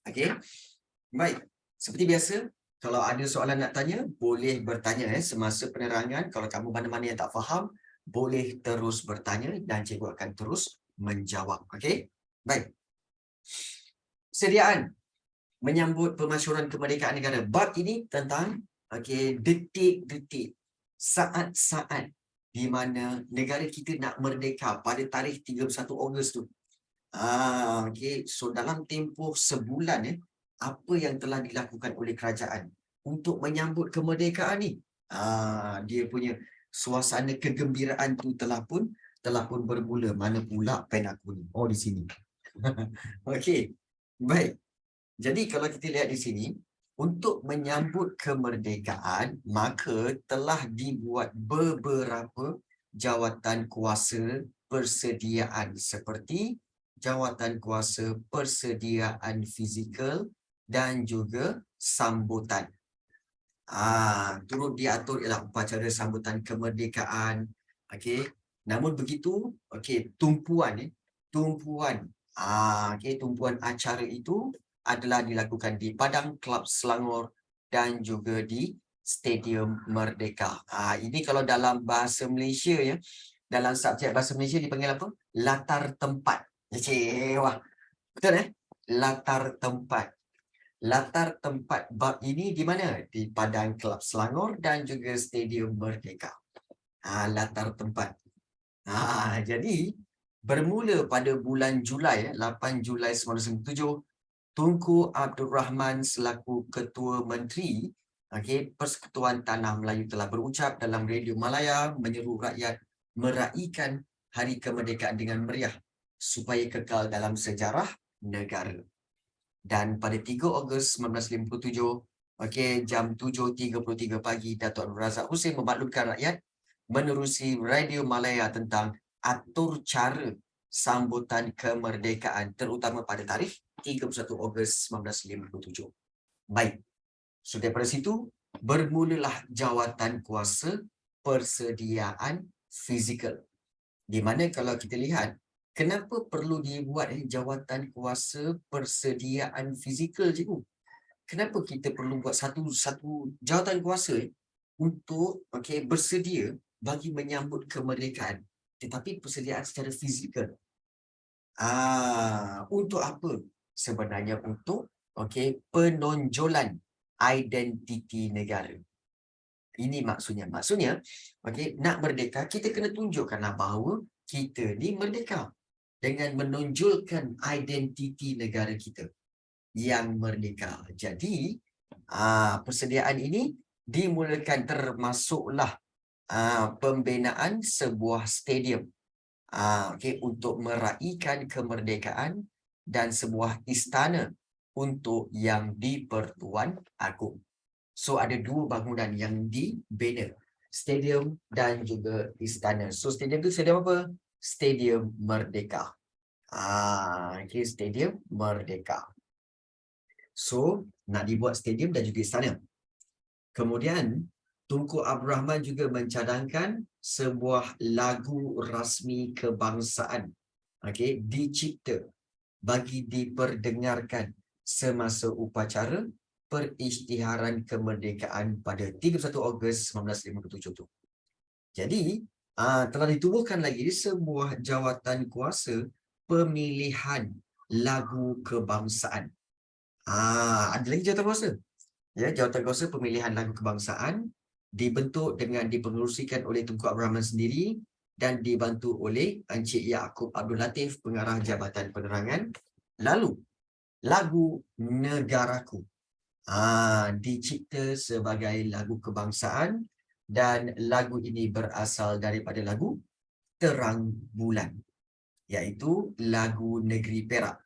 Okey. Baik. Seperti biasa, kalau ada soalan nak tanya, boleh bertanya semasa penerangan. Kalau kamu mana-mana yang tak faham, boleh terus bertanya dan cikgu akan terus menjawab. Okey? Baik. Sediaan menyambut pemasyhuran kemerdekaan negara. Bab ini tentang detik-detik, saat-saat di mana negara kita nak merdeka pada tarikh 31 Ogos tu. Okey. So dalam tempoh sebulan apa yang telah dilakukan oleh kerajaan untuk menyambut kemerdekaan ni? Dia punya suasana kegembiraan tu telah pun bermula. Mana pula pen aku ni? Oh, di sini. Okey. Baik. Jadi kalau kita lihat di sini, untuk menyambut kemerdekaan, maka telah dibuat beberapa jawatan kuasa persediaan seperti jawatan kuasa persediaan fizikal dan juga sambutan. Turut diatur ialah upacara sambutan kemerdekaan. Okey. Namun begitu, tumpuan tumpuan acara itu adalah dilakukan di Padang Kelab Selangor dan juga di Stadium Merdeka. Ini kalau dalam bahasa Malaysia dalam subjek bahasa Malaysia dipanggil apa? Latar tempat. Wah, betul Latar tempat. Latar tempat bab ini di mana? Di Padang Kelab Selangor dan juga Stadium Merdeka. Latar tempat. Jadi bermula pada bulan Julai, 8 Julai 1997, Tunku Abdul Rahman selaku Ketua Menteri Persekutuan Tanah Melayu telah berucap dalam Radio Malaya menyeru rakyat meraihkan Hari Kemerdekaan dengan meriah supaya kekal dalam sejarah negara. Dan pada 3 Ogos 1957, jam 7.33 pagi, Datuk Anwar Razak Hussein memaklumkan rakyat menerusi Radio Malaya tentang atur cara sambutan kemerdekaan terutama pada tarikh 31 Ogos 1957. Baik. So daripada situ bermulalah jawatan kuasa persediaan fizikal. Di mana kalau kita lihat, kenapa perlu dibuat jawatan kuasa persediaan fizikal, cikgu? Kenapa kita perlu buat satu jawatan kuasa untuk bersedia bagi menyambut kemerdekaan, tetapi persediaan secara fizikal? Untuk apa? Sebenarnya untuk penonjolan identiti negara. Ini maksudnya. Maksudnya, nak merdeka, kita kena tunjukkanlah bahawa kita ni merdeka dengan menonjolkan identiti negara kita yang merdeka. Jadi, persediaan ini dimulakan termasuklah pembinaan sebuah stadium untuk meraihkan kemerdekaan dan sebuah istana untuk yang di-Pertuan Agong. So ada dua bangunan yang dibina, stadium dan juga istana. So stadium tu stadium apa? Stadium Merdeka. Stadium Merdeka. So nak dibuat stadium dan juga istana. Kemudian Tunku Abdul Rahman juga mencadangkan sebuah lagu rasmi kebangsaan dicipta bagi diperdengarkan semasa upacara perisytiharan kemerdekaan pada 31 Ogos 1957 tu. Jadi, telah ditubuhkan lagi sebuah jawatan kuasa pemilihan lagu kebangsaan. Ada lagi jawatan kuasa. Jawatan kuasa pemilihan lagu kebangsaan dibentuk dengan dipengerusikan oleh Tunku Abdul Rahman sendiri dan dibantu oleh Encik Yaakob Abdul Latif, pengarah Jabatan Penerangan. Lalu, lagu Negaraku dicipta sebagai lagu kebangsaan dan lagu ini berasal daripada lagu Terang Bulan, iaitu lagu Negeri Perak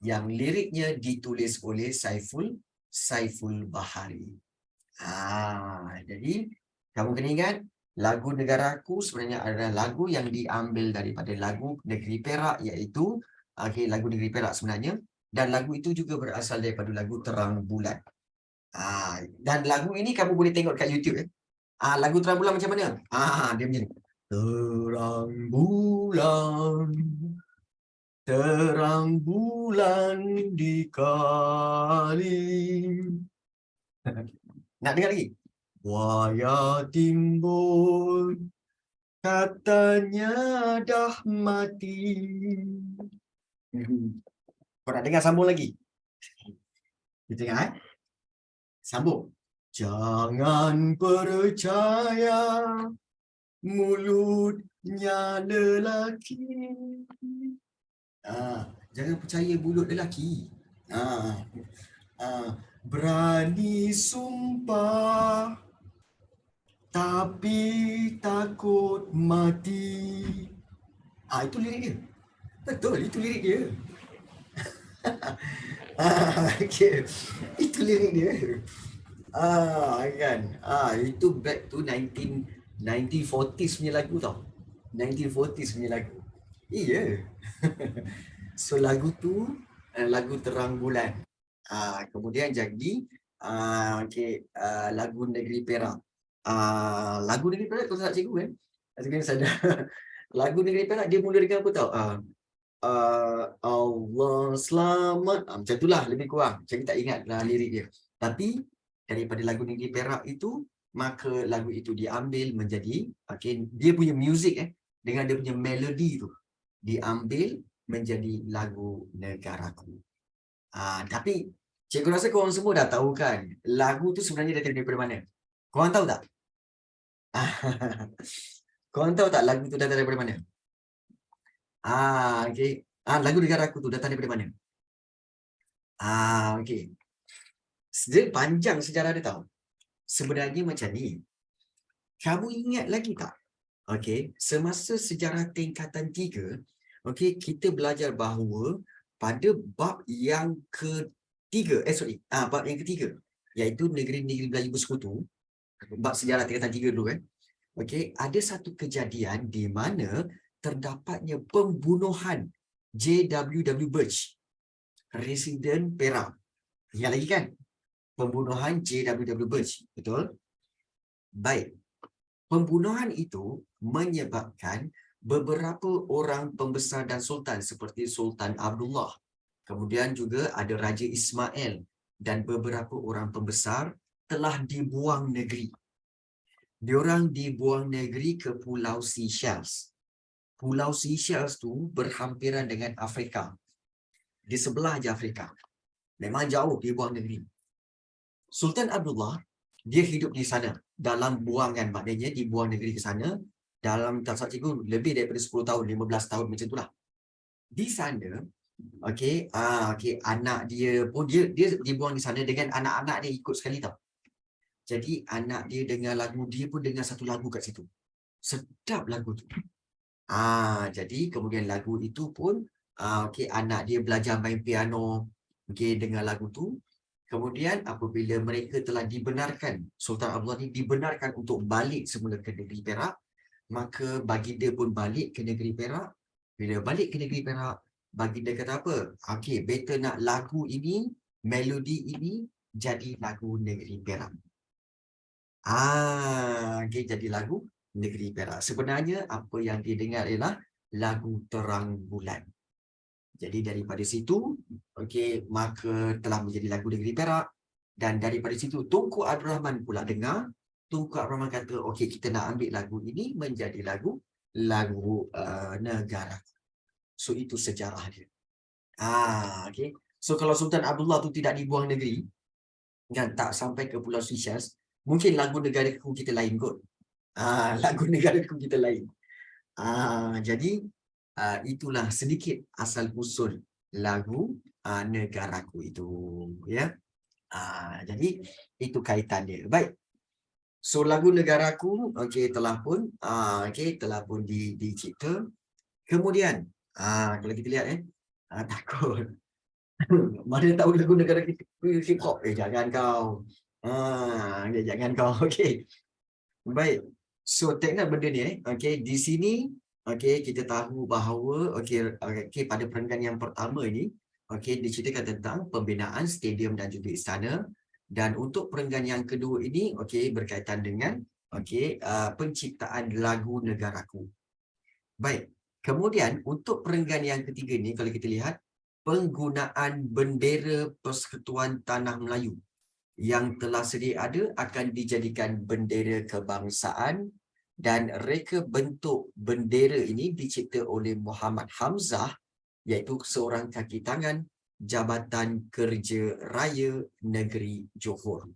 yang liriknya ditulis oleh Saiful Bahari. Jadi kamu kena ingat, lagu Negaraku sebenarnya adalah lagu yang diambil daripada lagu Negeri Perak, iaitu lagu Negeri Perak sebenarnya, dan lagu itu juga berasal daripada lagu Terang Bulan. Dan lagu ini kamu boleh tengok kat YouTube. Lagu Terang Bulan macam mana? Dia macam ni. Terang bulan terang bulan dikali. Nak dengar lagi? Buaya timbul, katanya dah mati. Kau nak dengar sambung lagi? Kita dengar, sambung. Jangan percaya mulutnya lelaki. Jangan percaya mulut lelaki. Berani sumpah tapi takut mati. Itu lirik dia. Betul, itu lirik dia. Okay. Itu lirik dia. Kan. Itu back to 1940s punya lagu tau. 1940s punya lagu. Iya. So lagu tu lagu Terang Bulan. Kemudian jadi lagu Negeri Perak. Lagu Negeri Perak kalau tak cikgu kan. Saya lagu Negeri Perak dia mula dengan apa tau? Allah selamat. Macam itulah lebih kurang. Saya tak ingat lirik dia. Tapi daripada lagu Negeri Perak itu, maka lagu itu diambil menjadi dia punya muzik dengan dia punya melodi tu diambil menjadi lagu Negaraku. Tapi cikgu rasa korang semua dah tahu kan lagu tu sebenarnya datang daripada mana? Korang tahu tak? Korang tahu tak lagu tu datang daripada mana? Lagu Negaraku tu datang daripada mana? Dia panjang sejarah dia tahu. Sebenarnya macam ni. Kamu ingat lagi tak? Semasa sejarah tingkatan 3, kita belajar bahawa pada bab yang ketiga, bab yang ketiga, iaitu negeri-negeri Melayu Bersekutu, bab sejarah tingkatan 3 dulu ada satu kejadian di mana terdapatnya pembunuhan J.W.W. Birch, residen Perak. Ingat lagi kan? Pembunuhan J.W.W. Birch, betul? Baik. Pembunuhan itu menyebabkan beberapa orang pembesar dan sultan seperti Sultan Abdullah. Kemudian juga ada Raja Ismail dan beberapa orang pembesar telah dibuang negeri. Diorang dibuang negeri ke Pulau Seychelles. Pulau Seychelles tu berhampiran dengan Afrika. Di sebelah je Afrika. Memang jauh dibuang negeri. Sultan Abdullah, dia hidup di sana dalam buangan, maknanya dibuang negeri ke sana dalam tak salah cikgu lebih daripada 10 tahun, 15 tahun macam itulah. Di sana, anak dia pun dia dibuang di sana dengan anak-anak dia ikut sekali tau. Jadi anak dia dengar lagu, dia pun dengar satu lagu kat situ. Sedap lagu tu. Jadi kemudian lagu itu pun anak dia belajar main piano, dengar lagu tu. Kemudian apabila mereka telah dibenarkan, Sultan Abdullah ni dibenarkan untuk balik semula ke negeri Perak, maka baginda pun balik ke negeri Perak. Bila balik ke negeri Perak, baginda kata apa? Better nak lagu ini, melodi ini jadi lagu negeri Perak. Jadi lagu negeri Perak. Sebenarnya apa yang dia dengar ialah lagu Terang Bulan. Jadi daripada situ, maka telah menjadi lagu negeri Perak. Dan daripada situ, Tunku Abdul Rahman pula dengar. Tunku Abdul Rahman kata, kita nak ambil lagu ini menjadi lagu negara. So itu sejarah dia. So kalau Sultan Abdullah tu tidak dibuang negeri, kan tak sampai ke Pulau Seychelles, mungkin lagu Negaraku kita lain kot. Lagu Negaraku kita lain. Jadi itulah sedikit asal usul lagu Negaraku itu, ya. Jadi itu kaitan dia. Baik. So lagu Negaraku telah pun dicipta. Kemudian kalau kita lihat takut. Mana tahu lagu negara kita hip hop? Jangan kau. Jangan kau. Baik. So tengok benda ni di sini kita tahu bahawa pada perenggan yang pertama ini diceritakan tentang pembinaan stadium dan juga istana, dan untuk perenggan yang kedua ini berkaitan dengan penciptaan lagu Negaraku. Baik. Kemudian untuk perenggan yang ketiga ni, kalau kita lihat, penggunaan bendera Persekutuan Tanah Melayu yang telah sedia ada akan dijadikan bendera kebangsaan, dan reka bentuk bendera ini dicipta oleh Muhammad Hamzah, iaitu seorang kaki tangan Jabatan Kerja Raya Negeri Johor.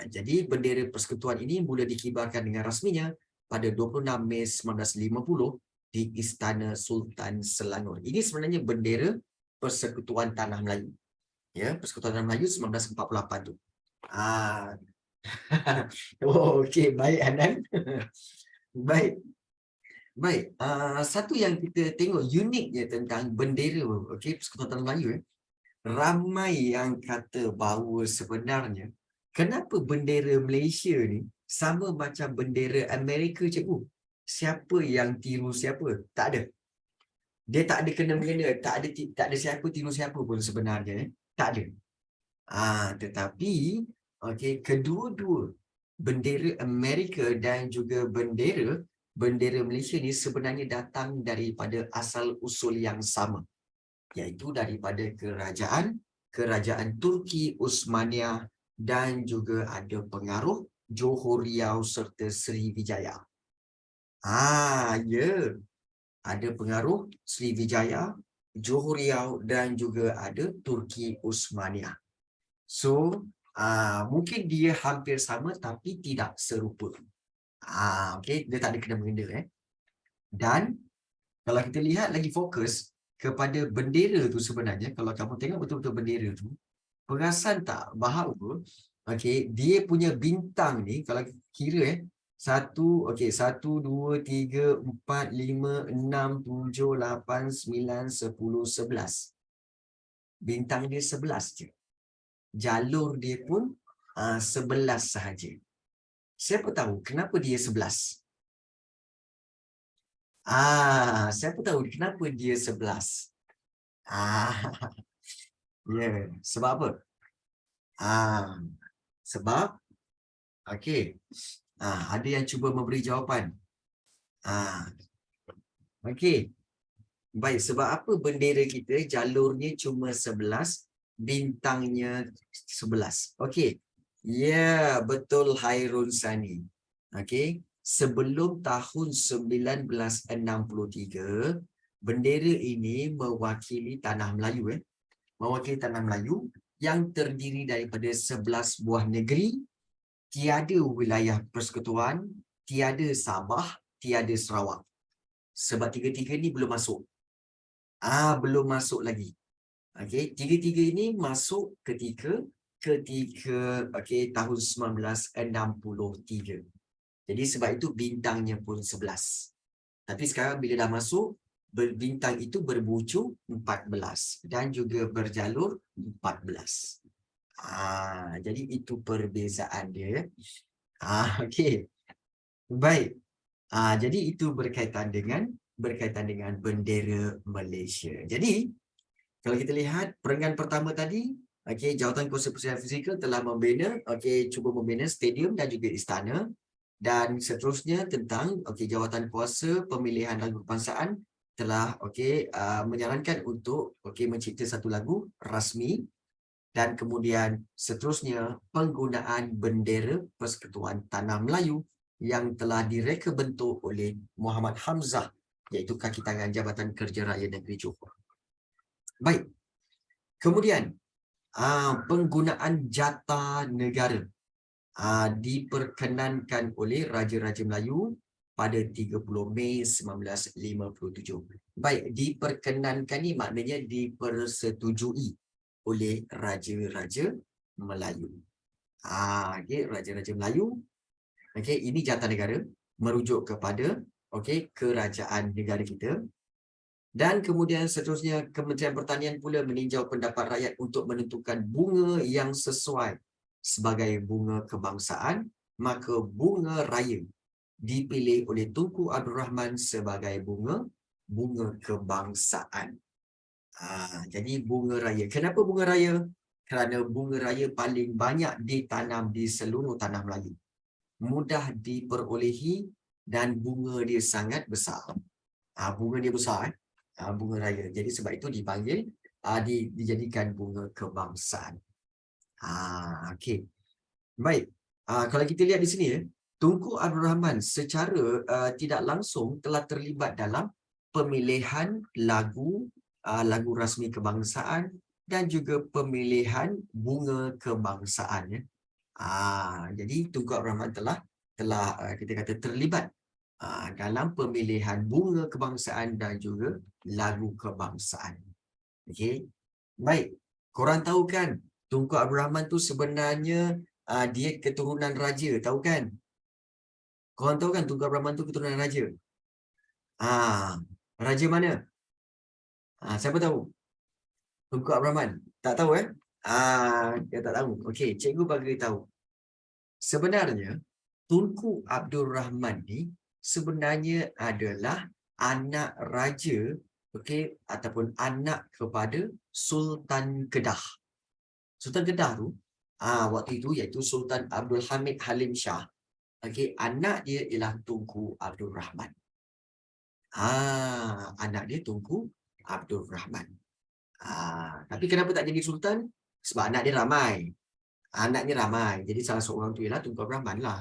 Jadi bendera persekutuan ini mula dikibarkan dengan rasminya pada 26 Mei 1950 di Istana Sultan Selangor. Ini sebenarnya bendera Persekutuan Tanah Melayu. Ya, Persekutuan Tanah Melayu 1948 tu. Okey, baik Hanan. Baik. Baik, satu yang kita tengok uniknya tentang bendera, okey, Persekutuan Tanah Melayu, ramai yang kata bahawa sebenarnya kenapa bendera Malaysia ni sama macam bendera Amerika, cikgu? Siapa yang tiru siapa? Tak ada. Dia tak ada kena-mengena, tak ada siapa tiru siapa pun sebenarnya, tak ada. Tetapi okey, kedua-dua bendera Amerika dan juga bendera Malaysia ni sebenarnya datang daripada asal usul yang sama, iaitu daripada kerajaan Turki Uthmaniyah dan juga ada pengaruh Johor Riau serta Sriwijaya. Ya. Ada pengaruh Sriwijaya, Johor Riau dan juga ada Turki Uthmaniyah. So, mungkin dia hampir sama tapi tidak serupa. Okey, dia tak ada kena-mengena. Dan kalau kita lihat lagi fokus kepada bendera tu sebenarnya, kalau kamu tengok betul-betul bendera tu, perasan tak bahawa dia punya bintang ni, kalau kira 1, 2, 3, 4, 5, 6, 7, 8, 9, 10, 11. Bintang dia 11 je. Jalur dia pun 11 sahaja. Siapa tahu kenapa dia 11? Siapa tahu kenapa dia 11? Ya, sebab apa? Sebab ada yang cuba memberi jawapan. Baik, sebab apa bendera kita jalurnya cuma 11, bintangnya 11? Okey. Ya, betul Hairun Sani. Okey, sebelum tahun 1963, bendera ini mewakili tanah Melayu mewakili tanah Melayu yang terdiri daripada 11 buah negeri, tiada wilayah persekutuan, tiada Sabah, tiada Sarawak. Sebab tiga-tiga ni belum masuk. Belum masuk lagi. Okey, tiga-tiga ini masuk ketika tahun 1963. Jadi sebab itu bintangnya pun 11. Tapi sekarang bila dah masuk, bintang itu berbujung 14 dan juga berjalur 14. Jadi itu perbezaan dia. Okey. Baik. Jadi itu berkaitan dengan bendera Malaysia. Jadi kalau kita lihat perenggan pertama tadi, Jawatan Kuasa Persediaan Fizikal telah cuba membina stadium dan juga istana, dan seterusnya tentang Jawatan Kuasa Pemilihan Lagu Kebangsaan telah menyarankan untuk mencipta satu lagu rasmi, dan kemudian seterusnya penggunaan bendera Persekutuan Tanah Melayu yang telah direka bentuk oleh Muhammad Hamzah, iaitu kaki tangan Jabatan Kerja Raya Negeri Johor. Baik. Kemudian penggunaan jata negara diperkenankan oleh Raja-Raja Melayu pada 30 Mei 1957. Baik, diperkenankan ni maknanya dipersetujui oleh Raja-Raja Melayu. Raja-Raja Melayu. Ini jata negara merujuk kepada kerajaan negara kita. Dan kemudian seterusnya Kementerian Pertanian pula meninjau pendapat rakyat untuk menentukan bunga yang sesuai sebagai bunga kebangsaan, maka bunga raya dipilih oleh Tunku Abdul Rahman sebagai bunga kebangsaan. Jadi bunga raya. Kenapa bunga raya? Kerana bunga raya paling banyak ditanam di seluruh tanah Melayu. Mudah diperolehi dan bunga dia sangat besar. Bunga dia besar, bunga raya. Jadi sebab itu dipanggil, dijadikan bunga kebangsaan. Okey. Baik. Kalau kita lihat di sini, Tunku Abdul Rahman secara tidak langsung telah terlibat dalam pemilihan lagu, lagu rasmi kebangsaan dan juga pemilihan bunga kebangsaan. Jadi Tunku Abdul Rahman telah kita kata terlibat dalam pemilihan bunga kebangsaan dan juga lagu kebangsaan. Okey. Baik. Korang tahu kan Tunku Abdul Rahman tu sebenarnya dia keturunan raja, tahu kan? Korang tahu kan Tunku Abdul Rahman tu keturunan raja? Raja mana? Siapa tahu? Tunku Abdul Rahman. Tak tahu dia tak tahu. Okey, cikgu bagi tahu. Sebenarnya Tunku Abdul Rahman ni sebenarnya adalah anak raja, okey, ataupun anak kepada Sultan Kedah. Sultan Kedah tu waktu itu iaitu Sultan Abdul Hamid Halim Shah. Okey, anak dia ialah Tunku Abdul Rahman. Anak dia Tunku Abdul Rahman. Tapi kenapa tak jadi sultan? Sebab anak dia ramai. Anaknya ramai. Jadi salah seorang tu ialah Tunku Abdul Rahman lah.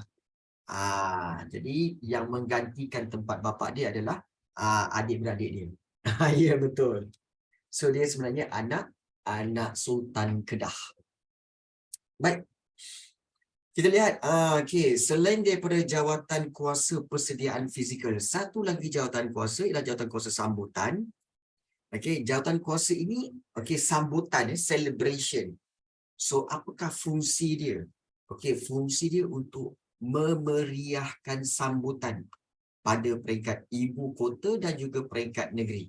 Jadi yang menggantikan tempat bapa dia adalah adik-beradik dia. Ya, betul. So dia sebenarnya anak Sultan Kedah. Baik. Kita lihat, okey, selain daripada jawatan kuasa persediaan fizikal, satu lagi jawatan kuasa ialah jawatan kuasa sambutan. Okey, jawatan kuasa ini, okey, sambutan, celebration. So, apakah fungsi dia? Okey, fungsi dia untuk memeriahkan sambutan pada peringkat ibu kota dan juga peringkat negeri.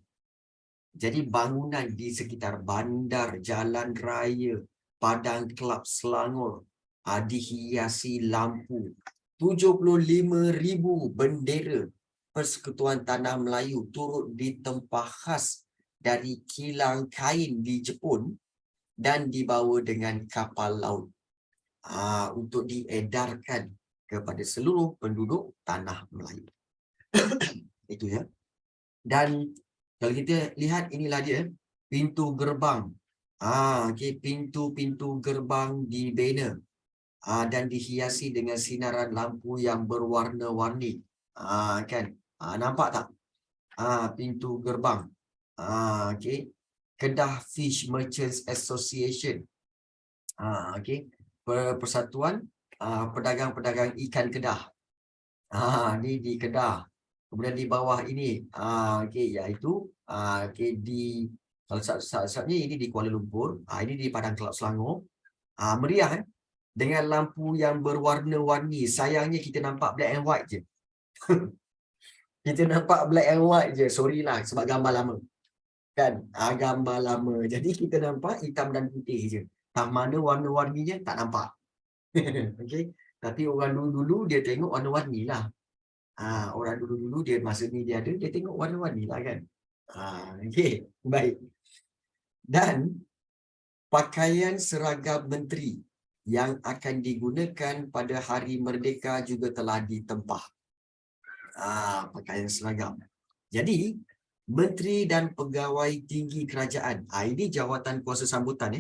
Jadi, bangunan di sekitar bandar, jalan raya, padang kelab Selangor, dihiasi lampu. 75,000 bendera Persekutuan Tanah Melayu turut ditempah khas dari kilang kain di Jepun dan dibawa dengan kapal laut untuk diedarkan kepada seluruh penduduk Tanah Melayu. Itu ya. Dan kalau kita lihat, inilah dia pintu gerbang. Okay, pintu-pintu gerbang dibina dan dihiasi dengan sinaran lampu yang berwarna-warni. Kan? Nampak tak? Pintu gerbang. Okay. Kedah Fish Merchants Association. Okay. Persatuan pedagang-pedagang ikan Kedah. Ni di Kedah. Kemudian di bawah ini, okay, iaitu okay, di kalau saatnya ini di Kuala Lumpur, ini di Padang Kelab Selangor. Meriah dengan lampu yang berwarna-warni. Sayangnya kita nampak black and white je. Kita nampak black and white je. Sorry lah sebab gambar lama. Kan? Gambar lama. Jadi kita nampak hitam dan putih je. Tak mana warna-warninya tak nampak. Okay? Tapi orang dulu-dulu dia tengok warna-warni lah. Orang dulu-dulu dia masa ni dia ada, dia tengok warna-warni lah kan. Okay. Baik. Dan pakaian seragam menteri yang akan digunakan pada Hari Merdeka juga telah ditempah. Pakaian seragam. Jadi, menteri dan pegawai tinggi kerajaan. Ini jawatan kuasa sambutan.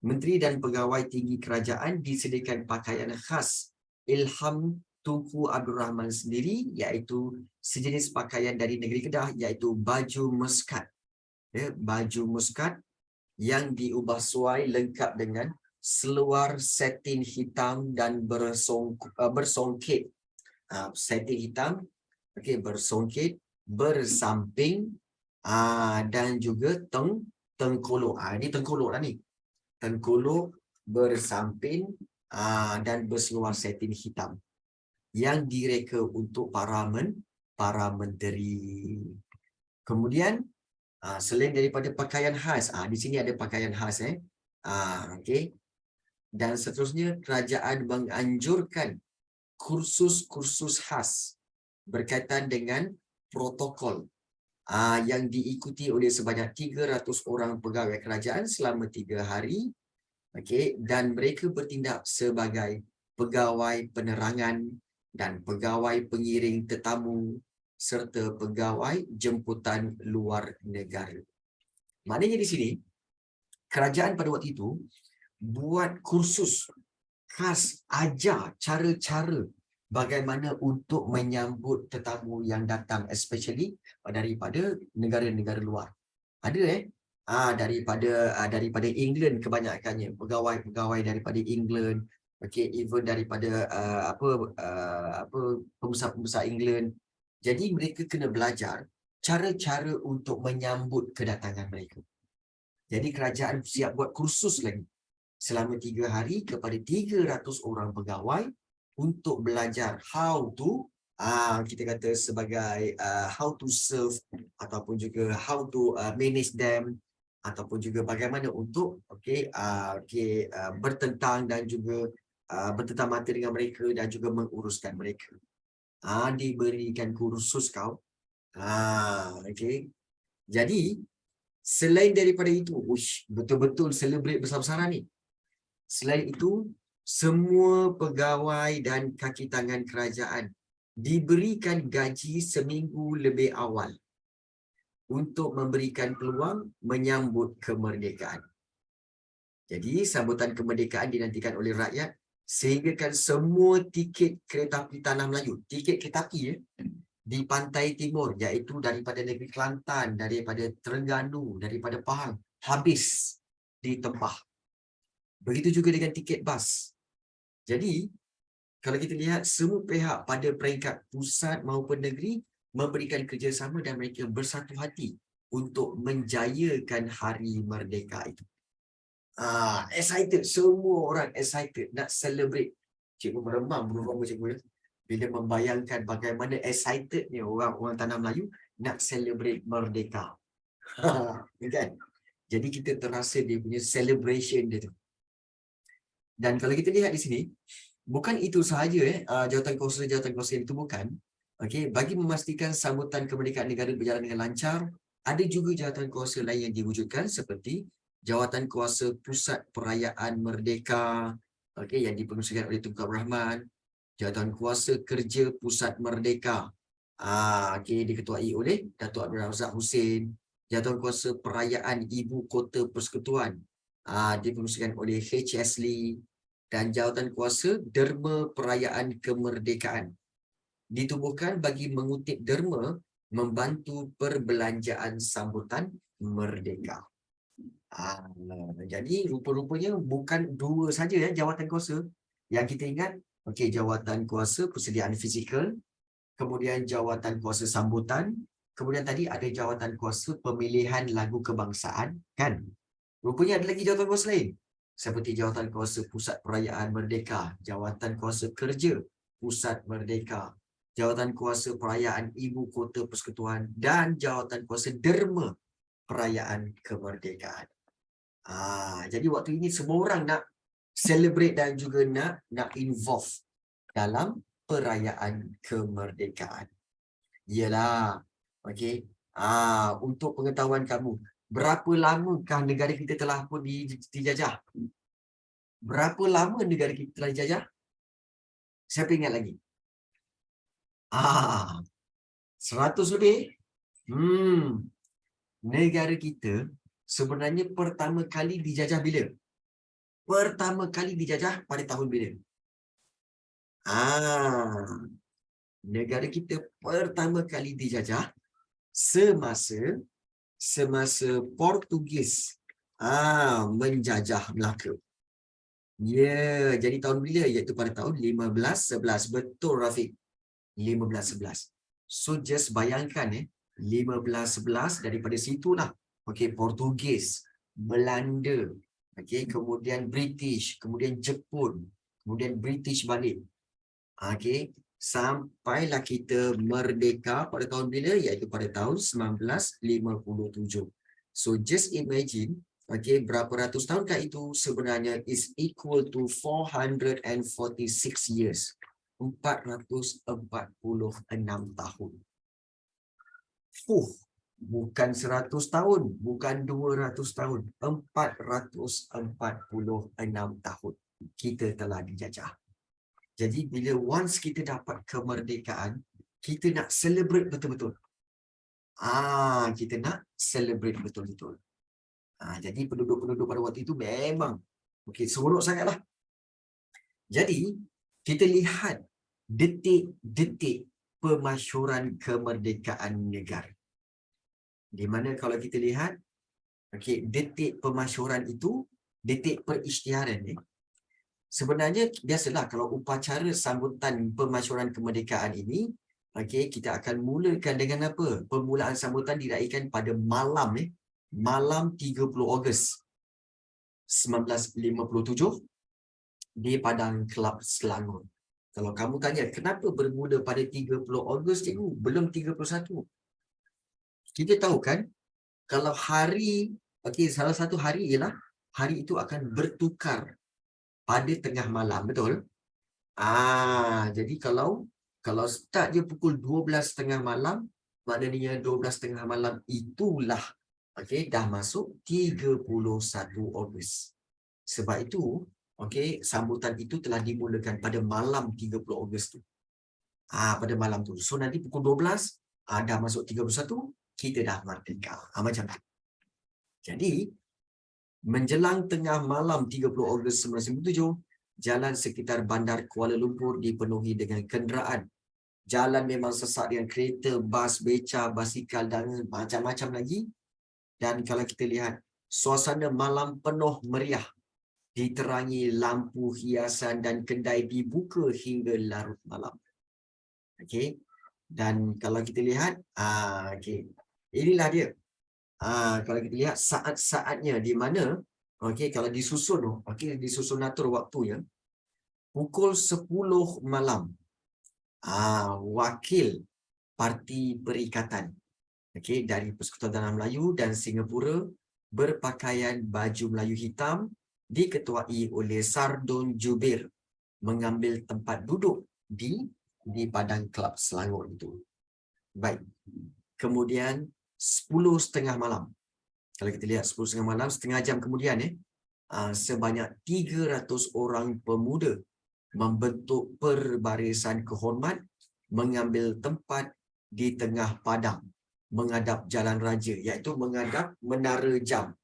Menteri dan pegawai tinggi kerajaan disediakan pakaian khas ilham Tunku Abdul Rahman sendiri, iaitu sejenis pakaian dari negeri Kedah, iaitu baju muskat. Baju muskat yang diubah suai lengkap dengan seluar satin hitam dan bersongket. Satin hitam, okay, bersongket, bersamping dan juga tengkolok. Ini tengkolok lah ni. Tengkolok, bersamping dan berseluar satin hitam yang direka untuk para menteri. Kemudian selain daripada pakaian khas, di sini ada pakaian khas okey. Dan seterusnya kerajaan menganjurkan kursus-kursus khas berkaitan dengan protokol yang diikuti oleh sebanyak 300 orang pegawai kerajaan selama 3 hari. Okey, dan mereka bertindak sebagai pegawai penerangan dan pegawai pengiring tetamu serta pegawai jemputan luar negara. Maknanya di sini, kerajaan pada waktu itu buat kursus khas, ajar cara-cara bagaimana untuk menyambut tetamu yang datang, especially daripada negara-negara luar. Ada daripada England kebanyakannya, pegawai-pegawai daripada England, okay, even daripada pembesar-pembesar England. Jadi mereka kena belajar cara-cara untuk menyambut kedatangan mereka. Jadi kerajaan siap buat kursus lagi selama 3 hari kepada 300 orang pegawai untuk belajar how to kita kata sebagai how to serve ataupun juga how to manage them, ataupun juga bagaimana untuk bertentang dan juga bertentang mata dengan mereka dan juga menguruskan mereka. Diberikan kursus kau. Okey. Jadi selain daripada itu, betul-betul celebrate besar-besaran ni. Selain itu, semua pegawai dan kaki tangan kerajaan diberikan gaji seminggu lebih awal untuk memberikan peluang menyambut kemerdekaan. Jadi, sambutan kemerdekaan dinantikan oleh rakyat sehinggakan semua tiket kereta api Tanah Melayu, tiket kereta api di pantai timur, iaitu daripada negeri Kelantan, daripada Terengganu, daripada Pahang, habis ditempah. Begitu juga dengan tiket bas. Jadi, kalau kita lihat, semua pihak pada peringkat pusat maupun negeri memberikan kerjasama dan mereka bersatu hati untuk menjayakan Hari Merdeka itu. Excited. Semua orang excited nak celebrate. Cikgu meremang berupa cikgu ya, bila membayangkan bagaimana excitednya orang Tanah Melayu nak celebrate Merdeka. Kan? Jadi kita terasa dia punya celebration dia tu. Dan kalau kita lihat di sini, bukan itu sahaja jawatan kuasa itu bukan. Okey, bagi memastikan sambutan kemerdekaan negara berjalan dengan lancar, ada juga jawatan kuasa lain yang diwujudkan seperti Jawatan Kuasa Pusat Perayaan Merdeka, okey, yang dipengerusikan oleh Tunku Abdul Rahman, Jawatan Kuasa Kerja Pusat Merdeka, okey, diketuai oleh Datuk Abdul Razak Husin, Jawatan Kuasa Perayaan Ibu Kota Persekutuan, dipengerusikan oleh H.S. Lee, dan Jawatan Kuasa Derma Perayaan Kemerdekaan ditubuhkan bagi mengutip derma membantu perbelanjaan sambutan merdeka. Jadi rupa-rupanya bukan dua saja jawatan kuasa yang kita ingat. Okey, jawatan kuasa persediaan fizikal, kemudian jawatan kuasa sambutan, kemudian tadi ada jawatan kuasa pemilihan lagu kebangsaan, kan? Rupanya ada lagi jawatan kuasa lain, seperti Jawatan Kuasa Pusat Perayaan Merdeka, Jawatan Kuasa Kerja Pusat Merdeka, Jawatan Kuasa Perayaan Ibu Kota Persekutuan, dan Jawatan Kuasa Derma Perayaan Kemerdekaan. Jadi waktu ini semua orang nak celebrate dan juga nak involve dalam perayaan kemerdekaan. Yalah, okey. Untuk pengetahuan kamu, berapa lamakah negara kita telah pun dijajah? Berapa lama negara kita telah dijajah? Siapa ingat lagi? 100 lebih. Negara kita sebenarnya pertama kali dijajah bila? Pertama kali dijajah pada tahun bila? Negara kita pertama kali dijajah semasa Portugis menjajah Melaka. Jadi tahun bila? Iaitu pada tahun 1511. Betul Rafiq. 1511. So just bayangkan 1511 daripada situlah. Okey, Portugis, Belanda, okey, kemudian British, kemudian Jepun, kemudian British balik. Okey, sampailah kita merdeka pada tahun bila? Iaitu pada tahun 1957. So just imagine, okey, berapa ratus tahun itu sebenarnya is equal to 446 years. 446 tahun. Bukan 100 tahun, bukan 200 tahun, 446 tahun kita telah dijajah. Jadi bila once kita dapat kemerdekaan, kita nak celebrate betul-betul. Kita nak celebrate betul-betul. Jadi penduduk-penduduk pada waktu itu memang seronok sangatlah. Jadi kita lihat detik-detik pemasyhuran kemerdekaan negara. Di mana kalau kita lihat detik pemasyhuran itu, detik perisytiharan ni, sebenarnya biasalah kalau upacara sambutan pemasyhuran kemerdekaan ini, kita akan mulakan dengan apa? Permulaan sambutan diraikan pada malam malam 30 Ogos 1957 di Padang Kelab Selangor. Kalau kamu tanya, kenapa bermula pada 30 Ogos, cikgu? Belum 31. Kita tahu kan, kalau hari, salah satu hari ialah hari itu akan bertukar pada tengah malam, betul? Jadi kalau start je pukul 12 tengah malam, maknanya 12 tengah malam itulah dah masuk 31 Ogos. Sebab itu, sambutan itu telah dimulakan pada malam 30 Ogos tu. Pada malam tu. So nanti pukul 12 dah masuk 31, kita dah merdeka. Macam tu. Jadi menjelang tengah malam 30 Ogos 1957, jalan sekitar bandar Kuala Lumpur dipenuhi dengan kenderaan. Jalan memang sesak dengan kereta, bas, beca, basikal dan macam-macam lagi. Dan kalau kita lihat, suasana malam penuh meriah, diterangi lampu hiasan dan kedai dibuka hingga larut malam. Dan kalau kita lihat, inilah dia. Kalau kita lihat saat-saatnya di mana, kalau disusun, disusun atur waktunya, pukul 10 malam, wakil Parti Perikatan dari Persekutuan Tanah Melayu dan Singapura berpakaian baju Melayu hitam diketuai oleh Sardun Jubir mengambil tempat duduk di Padang Kelab Selangor itu. Baik. Kemudian 10:30 malam. Kalau kita lihat 10:30 malam, setengah jam kemudian sebanyak 300 orang pemuda membentuk perbarisan kehormat mengambil tempat di tengah padang menghadap Jalan Raja, iaitu menghadap Menara Jam.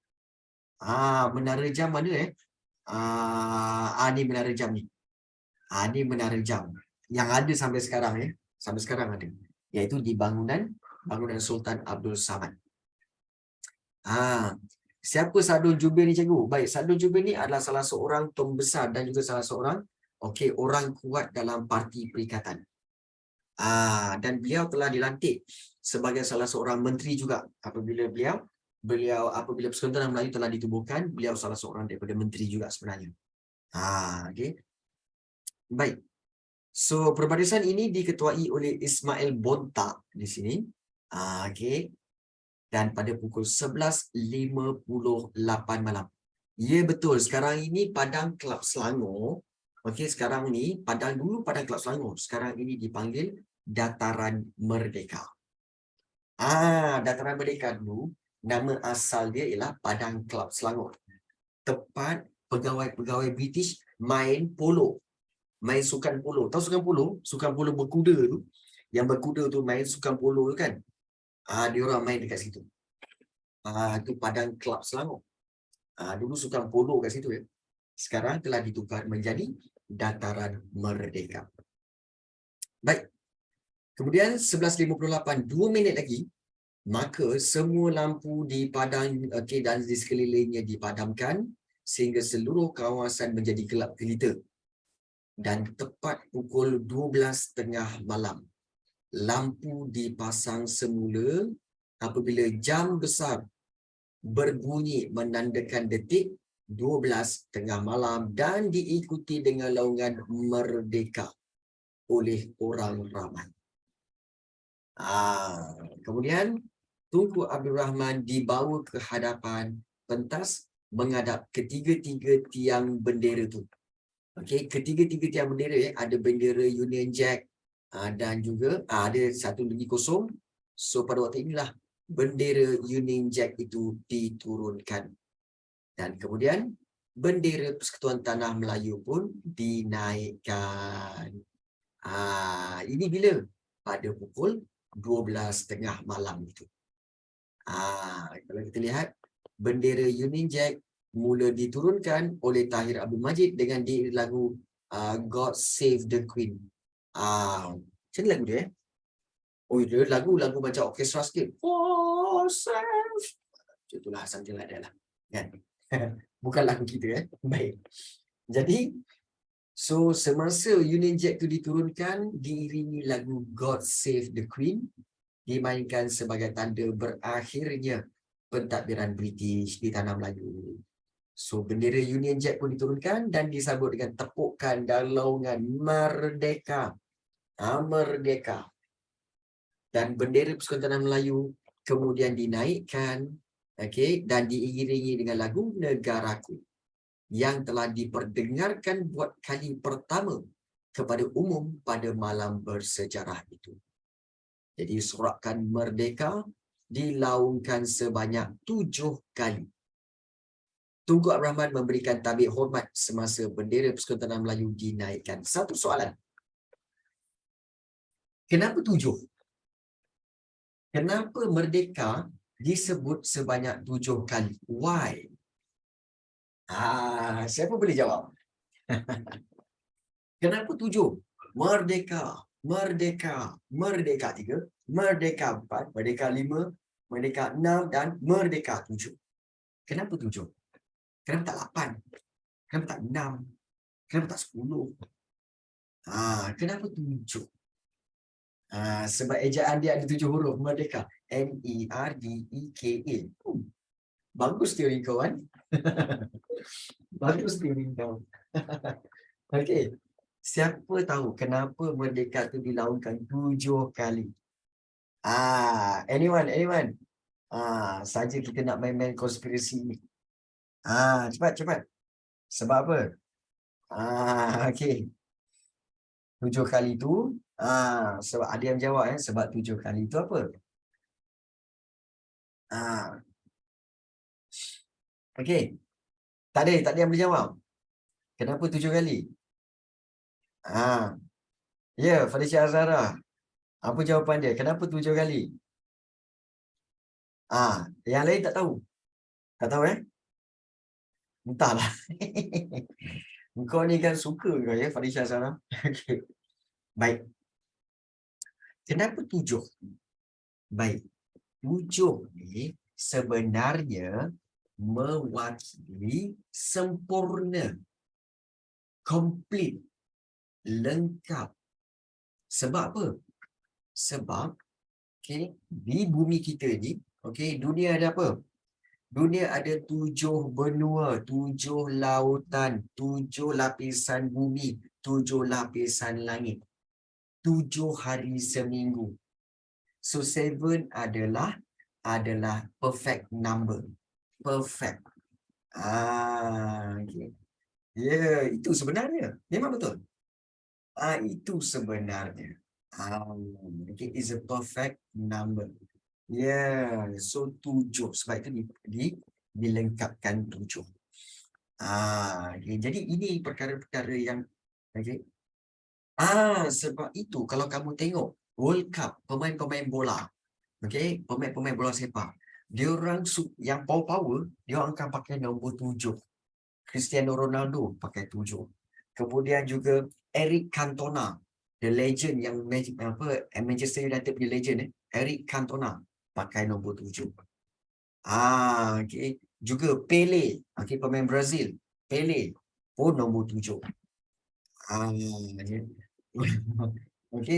Menara Jam mana ni Menara Jam ni. Ni Menara Jam yang ada sampai sekarang sampai sekarang ada, iaitu di bangunan Sultan Abdul Samad. Siapa Sardun Jubir ni, cikgu? Baik, Sardun Jubir ni adalah salah seorang pembesar dan juga salah seorang orang kuat dalam Parti Perikatan. Dan beliau telah dilantik sebagai salah seorang menteri juga apabila apabila Persekutuan Tanah Melayu telah ditubuhkan, beliau salah seorang daripada menteri juga sebenarnya. Baik. So perbarisan ini diketuai oleh Ismail Bonta di sini. Dan pada pukul 11:58 malam. Ya betul, sekarang ini Padang Kelab Selangor. Sekarang ni dulu Padang Kelab Selangor. Sekarang ini dipanggil Dataran Merdeka. Dataran Merdeka dulu, nama asal dia ialah Padang Kelab Selangor. Tempat pegawai-pegawai British main polo. Main sukan polo. Tahu sukan polo? Sukan polo berkuda tu. Yang berkuda tu main sukan polo tu kan. Dia orang main dekat situ. Itu Padang Kelab Selangor. Dulu sukan polo kat situ ya. Sekarang telah ditukar menjadi Dataran Merdeka. Baik. Kemudian 11:58, 2 minit lagi, maka semua lampu di padang dan di sekelilingnya dipadamkan sehingga seluruh kawasan menjadi gelap gelita. Dan tepat pukul 12:30 malam, lampu dipasang semula apabila jam besar berbunyi menandakan detik 12:30 malam dan diikuti dengan laungan Merdeka oleh orang ramai. Kemudian Tunku Abdul Rahman dibawa ke hadapan pentas menghadap ketiga-tiga tiang bendera tu. Ketiga-tiga tiang bendera ada bendera Union Jack dan juga ada satu lagi kosong. So pada waktu inilah bendera Union Jack itu diturunkan. Dan kemudian bendera Persekutuan Tanah Melayu pun dinaikkan. Ini bila? pada pukul 12.30 malam itu. Kalau kita lihat, bendera Union Jack mula diturunkan oleh Tahir Abdul Majid dengan diiringi lagu God Save the Queen. Macam lagu dia. Oh, dia lagu macam orkestra sikit. God Save. Itulah something like that lah. Kan? Bukan lagu kita. Baik. Jadi, so semasa Union Jack tu diturunkan, diiringi lagu God Save the Queen, dimainkan sebagai tanda berakhirnya pentadbiran British di tanah Melayu. So, bendera Union Jack pun diturunkan dan disambut dengan tepukan dan laungan Merdeka. Merdeka. Dan bendera Persekutuan Tanah Melayu kemudian dinaikkan, dan diiringi dengan lagu Negaraku yang telah diperdengarkan buat kali pertama kepada umum pada malam bersejarah itu. Jadi sorakan Merdeka dilaungkan sebanyak 7 kali. Tunku Abdul Rahman memberikan tabik hormat semasa bendera Persekutuan Tanah Melayu dinaikkan. Satu soalan. Kenapa 7? Kenapa Merdeka disebut sebanyak 7 kali? Why? Siapa boleh jawab? Kenapa 7? Merdeka, Merdeka, Merdeka 3, Merdeka 4, Merdeka 5, Merdeka 6 dan Merdeka 7. Kenapa 7? Kenapa tak 8? Kenapa tak 6? Kenapa tak 10? Kenapa 7? Sebab ejaan dia ada 7 huruf, Merdeka. M-E-R-D-E-K-A. Bagus teori kau, kan? Bagus teori kau. Okey. Siapa tahu kenapa Merdeka tu dilaungkan 7 kali? Anyone? Saja kita nak main-main konspirasi ni. Cepat. Sebab apa? Okey. 7 kali tu, sebab ada yang jawab, sebab 7 kali tu apa? Okey. Tak ada yang boleh jawab. Kenapa 7 kali? Ya, Felicia Azhara. Apa jawapan dia? Kenapa 7 kali? Yang lain tak tahu. Tak tahu, Entahlah. Kau ni kan suka kau, Felicia Azhara. Okey. Baik. Kenapa 7? Baik. 7 ni sebenarnya mewakili sempurna, komplit, lengkap. Sebab apa? Sebab di bumi kita ni, dunia ada apa? Dunia ada 7 benua, 7 lautan, 7 lapisan bumi, 7 lapisan langit, 7 hari seminggu. So 7 adalah perfect number. Perfect. Itu sebenarnya. Memang betul. Itu sebenarnya. It's a perfect number. So 7. Sebab itu dilengkapkan 7. Jadi ini perkara-perkara yang sebab itu kalau kamu tengok World Cup, pemain-pemain bola, pemain-pemain bola sepak, diorang yang power, dia akan pakai nombor 7. Cristiano Ronaldo pakai 7. Kemudian juga Eric Cantona, the legend yang Manchester United punya legend, Eric Cantona pakai nombor 7. Juga Pele, pemain Brazil, Pele pun nombor 7.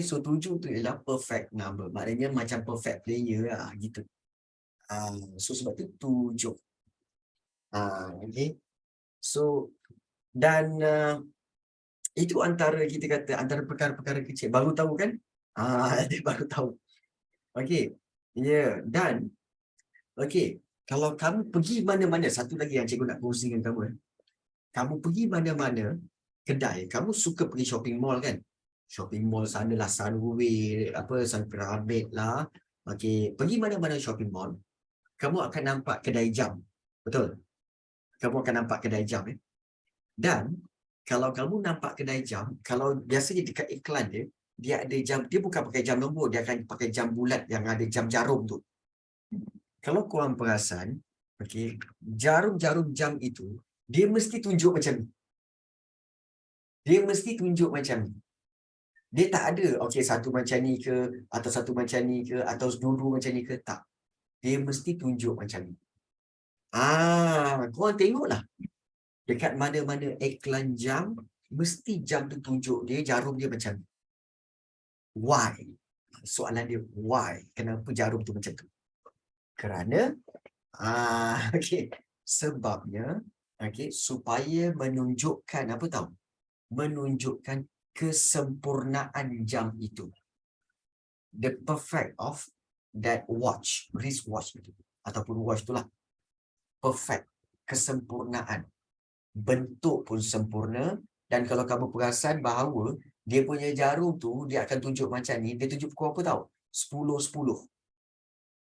So 7 tu ialah perfect number. Maknanya macam perfect player lah, gitu. So sebab tu 7. So dan itu antara kita kata antara perkara-perkara kecil. Baru tahu kan? Dia baru tahu. Dan kalau kamu pergi mana-mana, satu lagi yang cikgu nak kongsi dengan kamu, kamu pergi mana-mana kedai, kamu suka pergi shopping mall, kan? Shopping mall sana lah, Sunway, Sun Pyramid lah. Pergi mana-mana shopping mall, kamu akan nampak kedai jam. Betul? Kamu akan nampak kedai jam, Dan kalau kamu nampak kedai jam, kalau biasanya dekat iklan dia, dia ada jam, dia bukan pakai jam nombor, dia akan pakai jam bulat yang ada jam jarum tu. Kalau korang perasan, okey, jarum-jarum jam itu, dia mesti tunjuk macam ni. Dia mesti tunjuk macam ni. Dia tak ada, okey, satu macam ni ke, atau satu macam ni ke, atau dua-dua macam ni ke, tak. Dia mesti tunjuk macam ni. Korang tengoklah. Dekat mana-mana iklan jam, mesti jam tu tunjuk dia, jarum dia macam ni. Why? Soalan dia, why? Kenapa jarum tu macam tu? Kerana, okey, sebabnya, okey, supaya menunjukkan, apa tahu? Menunjukkan kesempurnaan jam itu. The perfect of that watch, wristwatch itu, ataupun watch itulah. Perfect, kesempurnaan. Bentuk pun sempurna, dan kalau kamu perasan bahawa dia punya jarum tu, dia akan tunjuk macam ni, dia tunjuk pukul apa tahu? 10:10.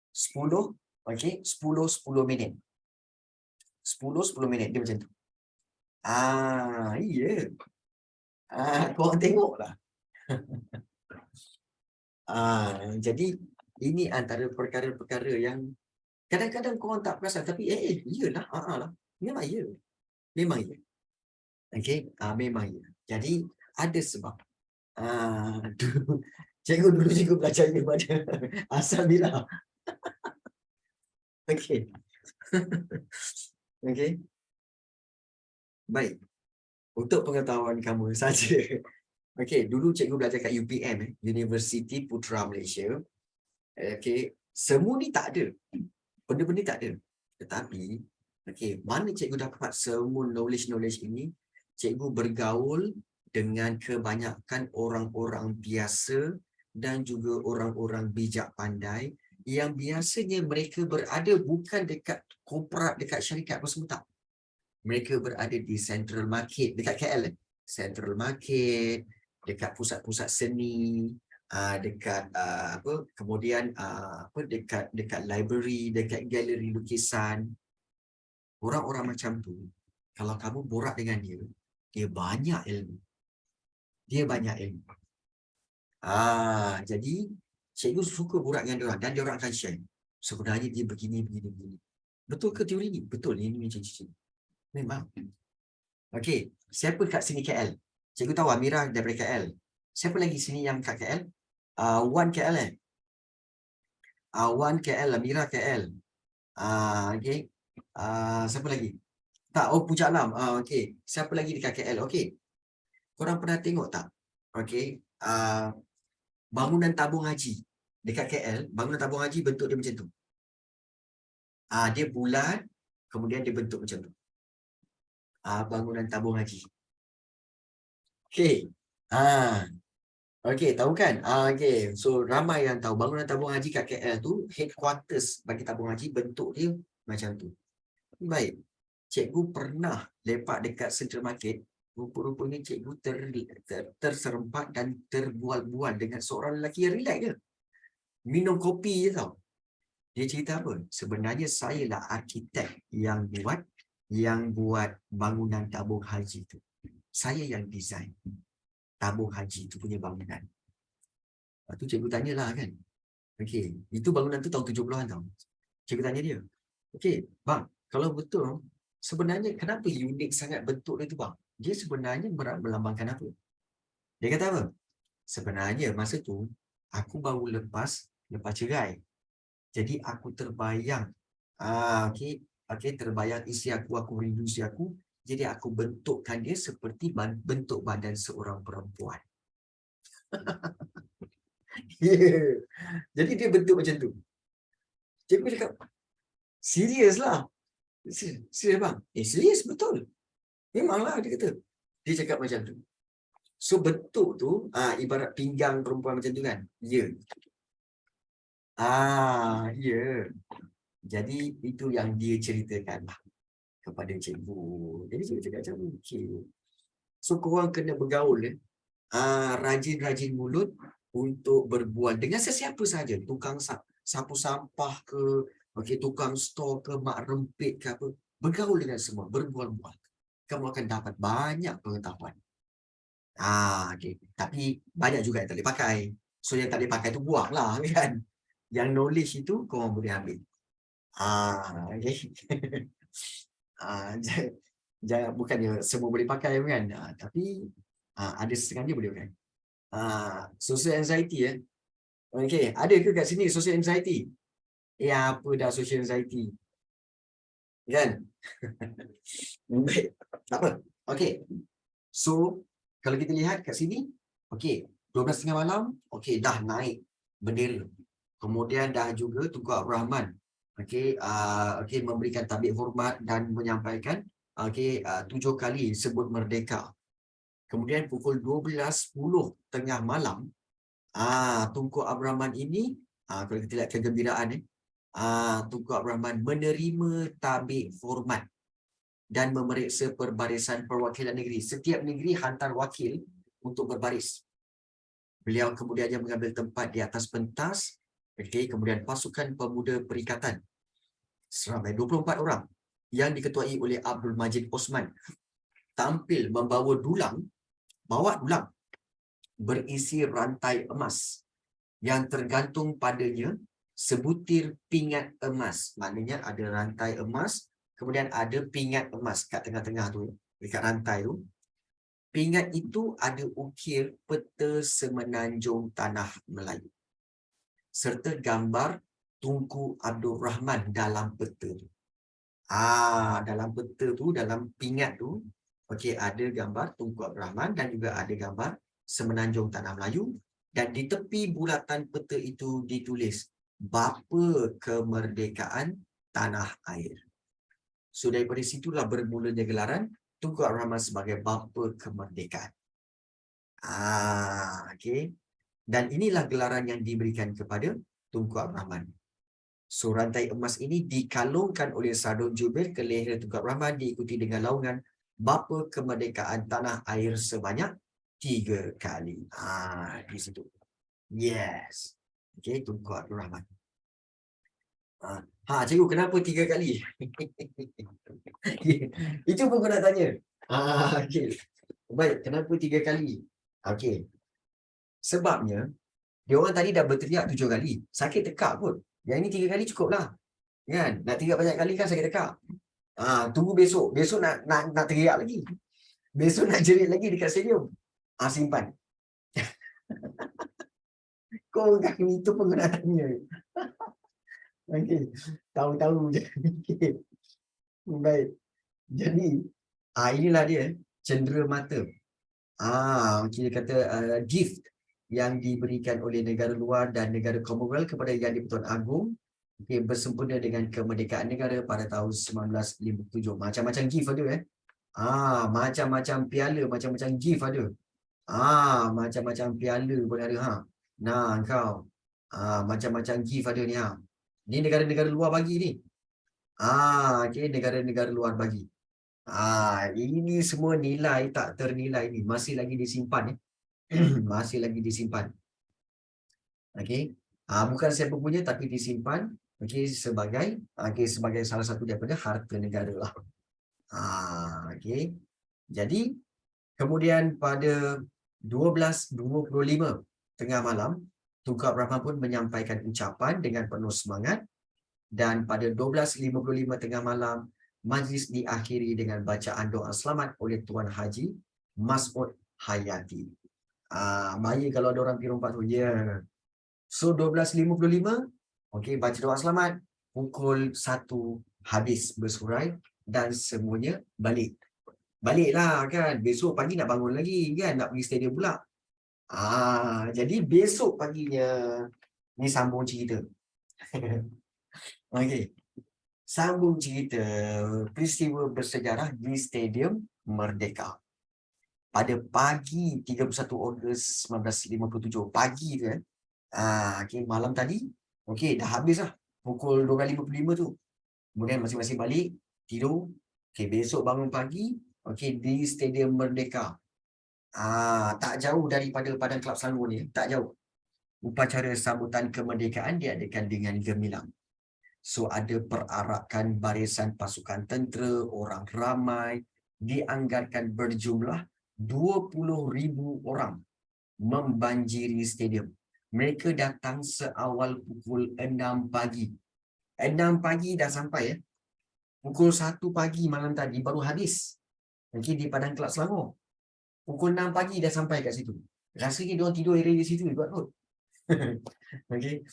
10, okey, 10:10 minit. 10:10 minit, dia macam tu. Ya. Korang tengoklah. Jadi, ini antara perkara-perkara yang kadang-kadang korang tak perasan, tapi iyalah, lah. Memang ya. Memang ya. Okey, memang ya. Jadi, ada sebab. Cikgu dulu cikgu belajar pada asal bila. Okey. Okey. Baik. Untuk pengetahuan kamu saja. Okey, dulu cikgu belajar kat UPM, University Putra Malaysia. Okey, semua ni tak ada. Benda-benda tak ada. Tetapi, okey, mana cikgu dapat semua knowledge ini? Cikgu bergaul dengan kebanyakan orang-orang biasa dan juga orang-orang bijak pandai yang biasanya mereka berada bukan dekat korporat, dekat syarikat apa semua, tak. Mereka berada di Central Market, dekat KL. Central Market, dekat pusat-pusat seni, dekat kemudian dekat library, dekat galeri lukisan. Orang-orang macam tu, kalau kamu borak dengan dia, dia banyak ilmu. Dia banyak ilmu. Jadi cikgu suka borak dengan dia orang, dan dia orang akan share. Sebenarnya dia begini. Betul ke teori ni? Betul, ini macam cici. Memang. Okey, siapa kat sini KL? Cikgu tahu Amira daripada KL. Siapa lagi sini yang kat KL? Wan KL Wan KL, Amira KL. Okey. Siapa lagi? Tak, Puncak Alam. Okey. Siapa lagi dekat KL? Okey. Korang pernah tengok tak? Okey. Bangunan tabung haji. Dekat KL, bangunan tabung haji bentuk dia macam tu. Dia bulat, kemudian dia bentuk macam tu. Bangunan tabung haji. Okey. Okey, tahu kan? Okey. So, ramai yang tahu bangunan tabung haji kat KL tu, headquarters bagi tabung haji, bentuk dia macam tu. Baik. Cikgu pernah lepak dekat Central Market. Rupa-rupanya cikgu terserempak dan terbual-bual dengan seorang lelaki yang relax je. Minum kopi je tau. Dia cerita apa? Sebenarnya saya lah arkitek yang buat bangunan tabung haji tu. Saya yang design tabung haji tu punya bangunan. Lepas tu cikgu tanyalah kan. Okey, itu bangunan tu tahun 70-an tau. Cikgu tanya dia. Okey, bang, kalau betul, sebenarnya kenapa unik sangat bentuk dia tu bang? Dia sebenarnya melambangkan apa? Dia kata apa? Sebenarnya masa tu, aku baru lepas cerai. Jadi aku terbayang. Okey, terbayang isi aku rindu isi aku. Jadi aku bentukkan dia seperti bentuk badan seorang perempuan. Jadi dia bentuk macam tu. Cikgu cakap, serius lah. Serius bang? Serius betul. Memanglah dia kata. Dia cakap macam tu. So bentuk tu ibarat pinggang perempuan macam tu kan? Ya. Ya. Jadi itu yang dia ceritakan kepada cikgu. Jadi cikgu cakap macam okey. So korang kena bergaul rajin-rajin mulut untuk berbual dengan sesiapa saja. Tukang sapu sampah ke, okey, tukang stor ke, mak rempit ke apa. Bergaul dengan semua, berbual-bual. Kamu akan dapat banyak pengetahuan. Okay. Tapi banyak juga yang tak boleh pakai. So yang tak boleh pakai tu buang lah kan. Yang knowledge itu korang boleh ambil. Okay. Jangan, bukannya semua boleh pakai kan. Tapi ada setengah dia boleh pakai. Social anxiety Okay. Ada ke kat sini social anxiety? Apa dah social anxiety? Kan? Baik. Tak apa. Okay. So, kalau kita lihat kat sini, okey, 12:30 malam, okey, dah naik bendera. Kemudian dah juga Tunku Abdul Rahman, okey, okey, memberikan tabik hormat dan menyampaikan, okey, 7 kali sebut merdeka. Kemudian pukul 12:10 tengah malam, Tunku Abdul Rahman ini, kalau kita lihat kegembiraan Tunku Abdul Rahman menerima tabik hormat dan memeriksa perbarisan perwakilan negeri. Setiap negeri hantar wakil untuk berbaris. Beliau kemudiannya mengambil tempat di atas pentas. Okay, kemudian pasukan pemuda perikatan seramai 24 orang yang diketuai oleh Abdul Majid Osman tampil membawa bawa dulang berisi rantai emas yang tergantung padanya sebutir pingat emas. Maknanya ada rantai emas, kemudian ada pingat emas kat tengah-tengah tu, dekat rantai tu. Pingat itu ada ukir peta semenanjung tanah Melayu serta gambar Tunku Abdul Rahman dalam peta tu. Dalam peta tu, dalam pingat tu, okey, ada gambar Tunku Abdul Rahman dan juga ada gambar semenanjung tanah Melayu, dan di tepi bulatan peta itu ditulis bapa kemerdekaan tanah air. So daripada situlah bermulanya gelaran Tunku Abdul Rahman sebagai bapa kemerdekaan. Okey. Dan inilah gelaran yang diberikan kepada Tunku Abdul Rahman. So rantai emas ini dikalungkan oleh Sadun Jubair ke leher Tunku Abdul Rahman, diikuti dengan laungan bapa kemerdekaan tanah air sebanyak 3 kali. Di situ. Yes. Okey, Tunku Abdul Rahman. Cikgu, kenapa 3 kali? Itu pun kau nak tanya. Okey. Baik, kenapa 3 kali? Okey. Sebabnya, dia orang tadi dah berteriak 7 kali. Sakit tekak pun. Yang ini 3 kali cukup lah. Kan? Nak teriak banyak kali kan sakit tekak. Tunggu besok. Besok nak teriak lagi. Besok nak jerit lagi dekat stadium. Simpan. Kau kan itu pun kau nak tanya. Okey. Tahu-tahu je. Okay. Baik. Jadi, inilah dia cendera mata. Dia kata gift yang diberikan oleh negara luar dan negara Commonwealth kepada Yang di-Pertuan Agong bersempena dengan kemerdekaan negara pada tahun 1957. Macam-macam gift ada macam-macam piala, macam-macam gift ada. Macam-macam piala pun ada kau. Macam-macam gift ada ni Ni negara-negara luar bagi ni. Okay, negara-negara luar bagi. Ini semua nilai tak ternilai ni masih lagi disimpan masih lagi disimpan. Okey. Bukan siapa punya tapi disimpan sebagai salah satu daripada harta negara lah. Okey. Jadi kemudian pada 12:25 tengah malam Tunku Abdul Rahman pun menyampaikan ucapan dengan penuh semangat, dan pada 12:55 tengah malam majlis diakhiri dengan bacaan doa selamat oleh Tuan Haji Mas'ud Hayati. Maya kalau ada orang pergi rompak tu. So 12:55 okey, baca doa selamat, pukul 1 habis bersurai dan semuanya baliklah kan. Besok pagi nak bangun lagi kan, nak pergi stadium pula. Jadi besok paginya ni sambung cerita. Okey. Sambung cerita peristiwa bersejarah di Stadium Merdeka. Pada pagi 31 Ogos 1957, pagi tu okey, malam tadi, okey, dah habis lah pukul 12:55 tu. Kemudian masing-masing balik, tidur. Okey, besok bangun pagi, okey, di Stadium Merdeka. Tak jauh daripada Padang Kelab Selangor ni, tak jauh. Upacara sambutan kemerdekaan diadakan dengan gemilang. So ada perarakan barisan pasukan tentera, orang ramai, dianggarkan berjumlah 20,000 orang membanjiri stadium. Mereka datang seawal pukul 6 pagi. 6 pagi dah sampai ya. Pukul 1 pagi malam tadi baru habis. Okey, di Padang Kelab Selangor. Pukul 6 pagi dah sampai kat situ. Rasanya diorang tidur area di situ juga kot. Okey.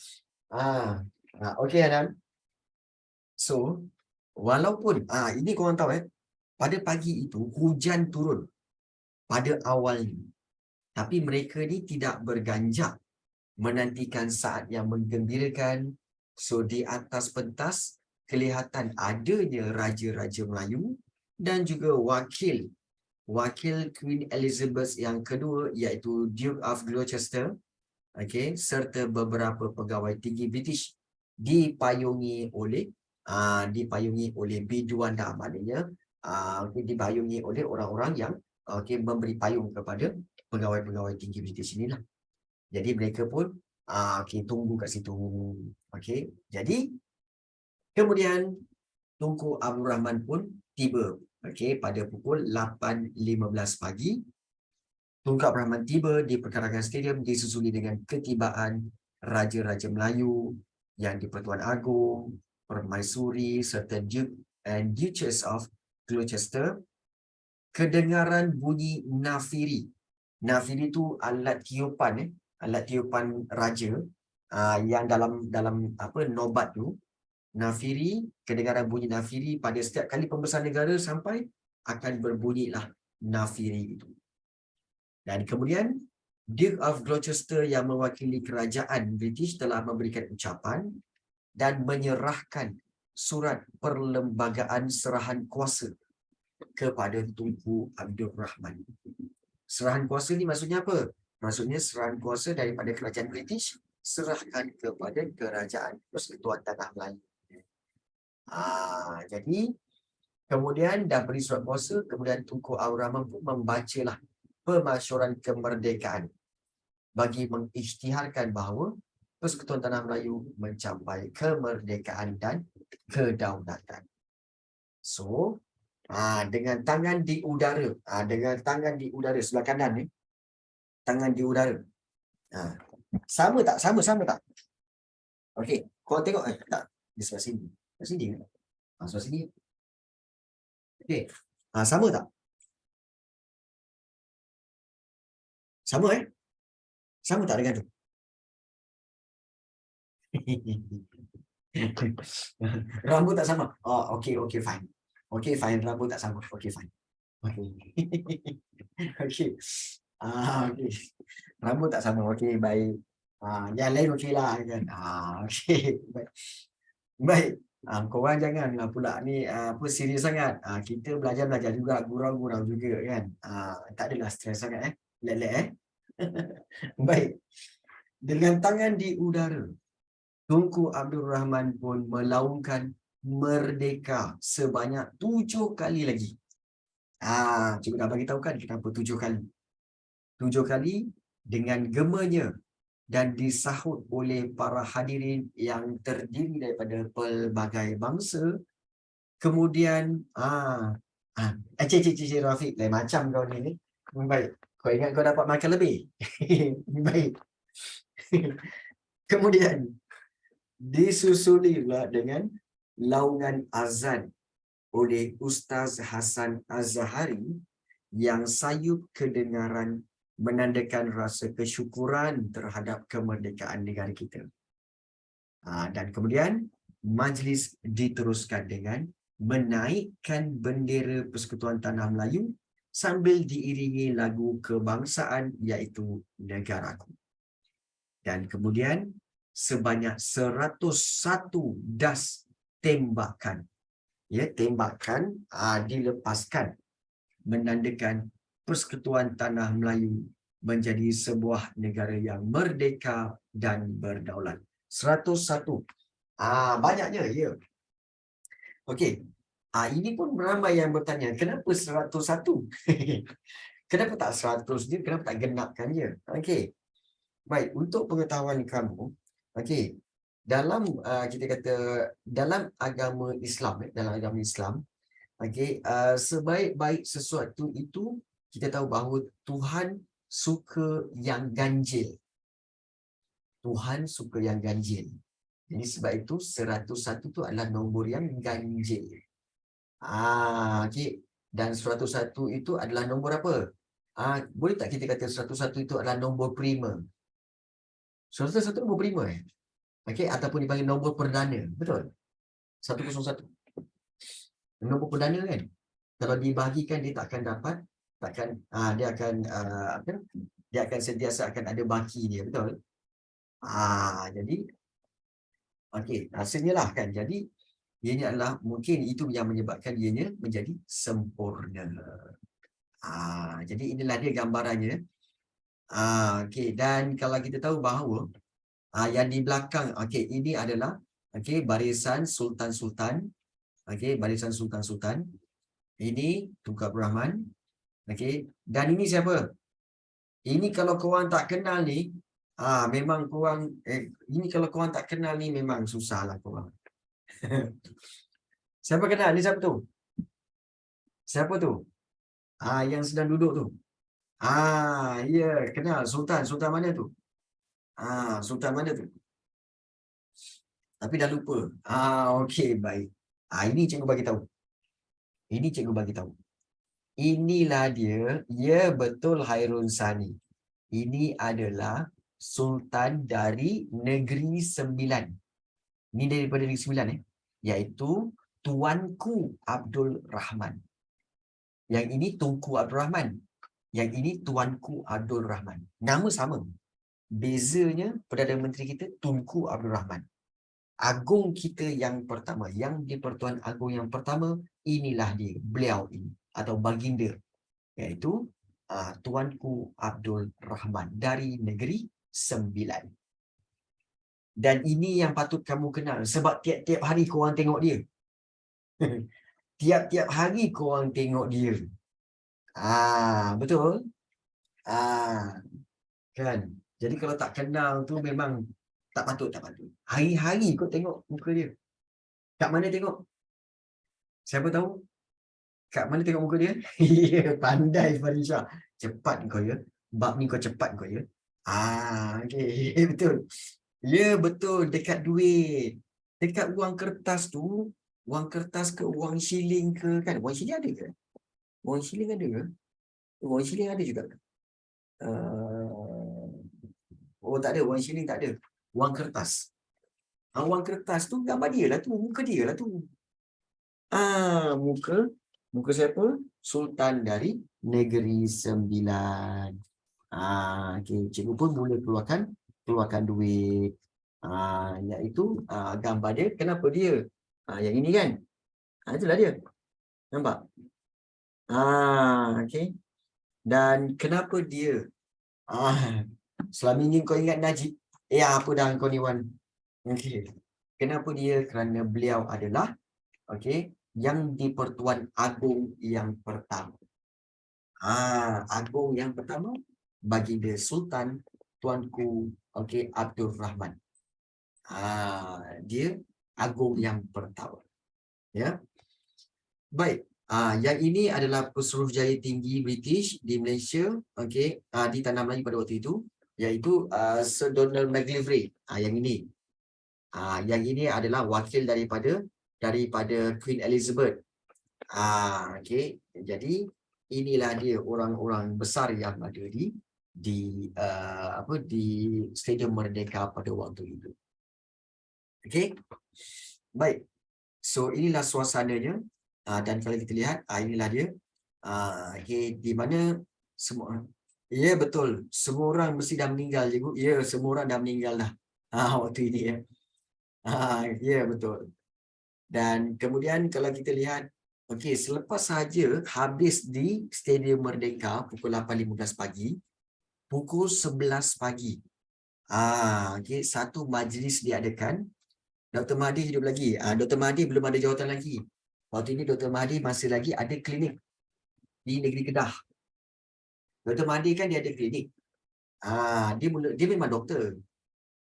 Okey Adam. So, walaupun ini korang tahu pada pagi itu hujan turun pada awalnya. Tapi mereka ni tidak berganjak menantikan saat yang menggembirakan. So di atas pentas kelihatan adanya raja-raja Melayu dan juga wakil Queen Elizabeth yang kedua iaitu Duke of Gloucester, okey, serta beberapa pegawai tinggi British dipayungi oleh biduan dah, maknanya dipayungi oleh orang-orang yang memberi payung kepada pegawai-pegawai tinggi British inilah. Jadi mereka pun tunggu kat situ. Okey. Jadi kemudian Tunku Abdul Rahman pun tiba. Okey, pada pukul 8.15 pagi. Tunku Abdul Rahman tiba di perkarangan stadium disusuli dengan ketibaan Raja-Raja Melayu yang di-Pertuan Agong, Permaisuri serta Duke and Duchess of Gloucester. Kedengaran bunyi nafiri. Nafiri tu alat tiupan raja yang dalam nobat tu. Nafiri, kedengaran bunyi nafiri pada setiap kali pembesar negara sampai akan berbunyilah nafiri itu. Dan kemudian Duke of Gloucester yang mewakili kerajaan British telah memberikan ucapan dan menyerahkan surat perlembagaan serahan kuasa kepada Tunku Abdul Rahman. Serahan kuasa ni maksudnya apa? Maksudnya serahan kuasa daripada kerajaan British serahkan kepada kerajaan Persekutuan Tanah Melayu. Jadi kemudian dah beri surat kuasa, kemudian Tunku Abdul Rahman pun membacalah pemasyuran kemerdekaan bagi mengisytiharkan bahawa Persekutuan Tanah Melayu mencapai kemerdekaan dan kedaulatan. So, dengan tangan di udara, sebelah kanan ni, tangan di udara. Sama tak? Sama tak? Okey, kau tengok tak? Di sebelah sini. Sebelah sini kan? Sebelah sini. Okey. Sama tak? Sama Sama tak dengan tu? Rambut tak sama? Okey, fine. Okey, fine. Rambut tak sama. Okey, fine. Okey. Okey. Okey. Rambut tak sama. Okey, baik. Yang lain okeylah kan. Okey. Baik. Baik. Korang janganlah pula ni serius sangat. Kita belajar juga, gurau-gurau juga kan. Tak adalah stres sangat Let. Baik. Dengan tangan di udara, Tunku Abdul Rahman pun melaungkan merdeka sebanyak 7 kali lagi. Cikgu dah bagi tahu kan kenapa 7 kali. 7 kali dengan gemanya dan disahut oleh para hadirin yang terdiri daripada pelbagai bangsa. Kemudian Cik Rafiq, lain macam kau ni. Baik. Kau ingat kau dapat makan lebih? Baik. Kemudian disusuli pula dengan laungan azan oleh Ustaz Hasan Az-Zahari yang sayup kedengaran menandakan rasa kesyukuran terhadap kemerdekaan negara kita. Dan kemudian majlis diteruskan dengan menaikkan bendera Persekutuan Tanah Melayu sambil diiringi lagu kebangsaan iaitu Negaraku. Dan kemudian sebanyak 101 das tembakan dilepaskan menandakan Persekutuan Tanah Melayu menjadi sebuah negara yang merdeka dan berdaulat. 101. Banyaknya, ya. Okey. Ini pun ramai yang bertanya, kenapa 101? Kenapa tak 100 je? Kenapa tak genapkan je? Okey. Baik, untuk pengetahuan kamu, okey, dalam kita kata dalam agama Islam, okey, sebaik-baik sesuatu itu kita tahu bahawa Tuhan suka yang ganjil. Tuhan suka yang ganjil. Jadi sebab itu 101 tu adalah nombor yang ganjil. Okey. Dan 101 itu adalah nombor apa? Boleh tak kita kata 101 itu adalah nombor prima? 101 nombor prima Okey, ataupun dipanggil nombor perdana. Betul? 101. Nombor perdana kan? Kalau dibahagikan dia takkan dapat, dia akan apa? Dia akan sentiasa akan ada baki dia, betul? Jadi okey, rasanya lah kan. Jadi ianya adalah mungkin itu yang menyebabkan ianya menjadi sempurna. Jadi inilah dia gambarannya. Okey, dan kalau kita tahu bahawa yang di belakang, okey, ini adalah okey barisan sultan-sultan. Okey, barisan sultan-sultan. Ini Tunku Abdul Rahman. Okey, dan ini siapa? Ini kalau korang tak kenal ni, memang korang ini kalau korang tak kenal ni memang susahlah korang. Siapa kenal? Ni siapa tu? Siapa tu? Yang sedang duduk tu. Ya, kenal. Sultan. Sultan mana tu? Sultan mana tu? Tapi dah lupa. Okey, baik. Ini cikgu bagi tahu. Ini cikgu bagi tahu. Inilah dia. Ya, betul Hairun Sani. Ini adalah Sultan dari Negeri Sembilan. Ini daripada Negeri Sembilan iaitu Tuanku Abdul Rahman. Yang ini Tunku Abdul Rahman. Yang ini Tuanku Abdul Rahman. Nama sama. Bezanya Perdana Menteri kita Tunku Abdul Rahman. Agung kita yang pertama, yang di-Pertuan Agong yang pertama, inilah dia, beliau ini atau baginda, iaitu Tuanku Abdul Rahman dari Negeri Sembilan. Dan ini yang patut kamu kenal sebab tiap-tiap hari korang tengok dia. Tiap-tiap hari korang tengok dia. Betul? Kan? Jadi kalau tak kenal tu memang tak patut. Hari-hari kau tengok muka dia. Kat mana tengok? Siapa tahu? Kat mana tengok muka dia? Pandai Farisha. Cepat kau ya. Bab ni kau cepat kau ya. Okay. Betul. Ya, betul. Dekat duit. Dekat wang kertas tu, wang kertas ke wang shilling ke kan? Wang shilling ada ke? Wang shilling ada ke? Wang shilling ada juga. Tak ada. Wang shilling tak ada. Wang kertas. Wang kertas tu gambar dia lah tu. Muka dia lah tu. Muka siapa? Sultan dari Negeri Sembilan. Okay. Cikgu pun boleh keluarkan duit. Iaitu gambar dia. Kenapa dia? Yang ini kan? Itulah dia. Nampak? Okay. Dan kenapa dia? Selama ini kau ingat Najib? Apa dah kau ni Wan? Okay. Kenapa dia? Kerana beliau adalah yang di-Pertuan Agong yang pertama. Agong yang pertama baginda Sultan Tuanku Abdul Rahman. Dia Agong yang pertama. Ya. Baik. Yang ini adalah Pesuruhjaya Tinggi British di Malaysia, di Tanah Melayu pada waktu itu, iaitu Sir Donald McGillivray. Yang ini. Yang ini adalah wakil daripada Queen Elizabeth. Jadi inilah dia orang-orang besar yang ada di Stadium Merdeka pada waktu itu. Baik. So inilah suasananya. Dan kalau kita lihat, inilah dia. Di mana semua. Ya, betul. Semua orang mesti dah meninggal, cikgu. Ya, semua orang dah meninggal dah. Waktu ini ya. Ya, betul. Dan kemudian kalau kita lihat, selepas saja habis di Stadium Merdeka pukul 8.15 pagi, pukul 11 pagi, satu majlis diadakan. Dr. Mahathir hidup lagi. Dr. Mahathir belum ada jawatan lagi. Waktu ini Dr. Mahathir masih lagi ada klinik di negeri Kedah. Dr. Mahathir kan dia ada klinik. Dia memang doktor.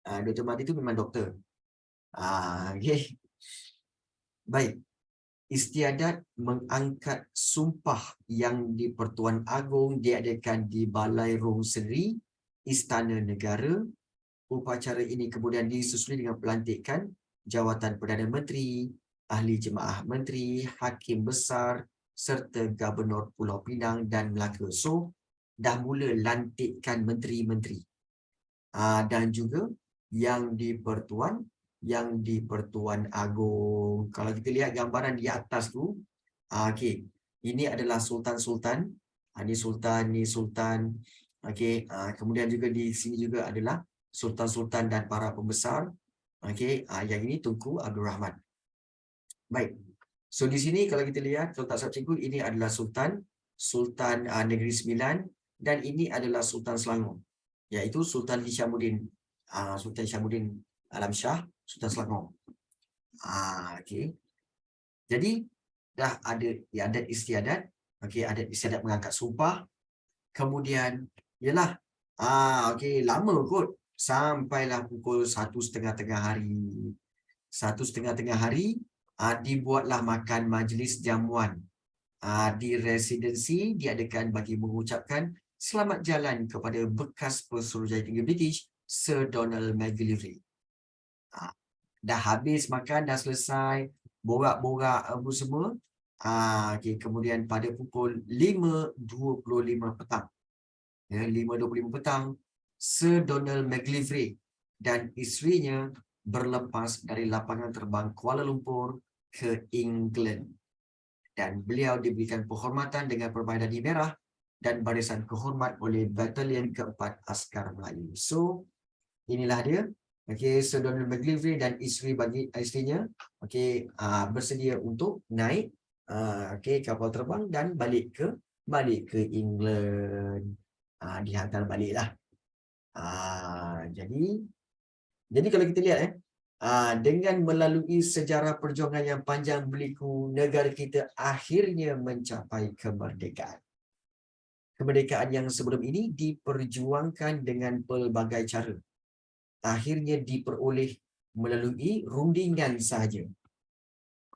Dr. Mahathir itu memang doktor. Baik. istiadat mengangkat sumpah yang di Pertuan Agong diadakan di Balai Rong Seri, Istana Negara. Upacara ini kemudian disusuli dengan pelantikan jawatan Perdana Menteri, Ahli Jemaah Menteri, Hakim Besar serta Gubernur Pulau Pinang dan Melaka. So, dah mula lantikkan menteri-menteri. Dan juga yang di Pertuan Agong. Kalau kita lihat gambaran di atas tu, okey, ini adalah sultan-sultan. Ini sultan. Okey, kemudian juga di sini juga adalah sultan-sultan dan para pembesar. Okey, yang ini Tunku Abdul Rahman. Baik. So di sini kalau kita lihat, kalau tak salah cikgu, ini adalah sultan Negeri Sembilan dan ini adalah Sultan Selangor, iaitu Sultan Hishamuddin. Sultan Hishamuddin Alam Shah, Sultan Selangor. Okey. Jadi dah ada adat istiadat, okey, adat istiadat mengangkat sumpah. Kemudian ialah okey, lama kot sampailah pukul 1:30 tengah hari. 1:30 tengah hari dibuatlah makan majlis jamuan di residensi diadakan bagi mengucapkan selamat jalan kepada bekas Pesuruhjaya Tinggi British Sir Donald McGillivray. Dah habis makan, dah selesai, borak-borak apa semua. Okay, kemudian pada pukul 5:25 petang. 5:25 petang, Sir Donald McGillivray dan isterinya berlepas dari lapangan terbang Kuala Lumpur ke England. Dan beliau diberikan penghormatan dengan permainan merah dan barisan kehormat oleh Batalion Keempat Askar Melayu. So, inilah dia. Okey, Sir Donald McGillivray dan isterinya bersedia untuk naik kapal terbang dan balik ke England. Dihantar baliklah. Jadi kalau kita lihat dengan melalui sejarah perjuangan yang panjang berliku, negara kita akhirnya mencapai kemerdekaan. Kemerdekaan yang sebelum ini diperjuangkan dengan pelbagai cara. Akhirnya diperoleh melalui rundingan sahaja.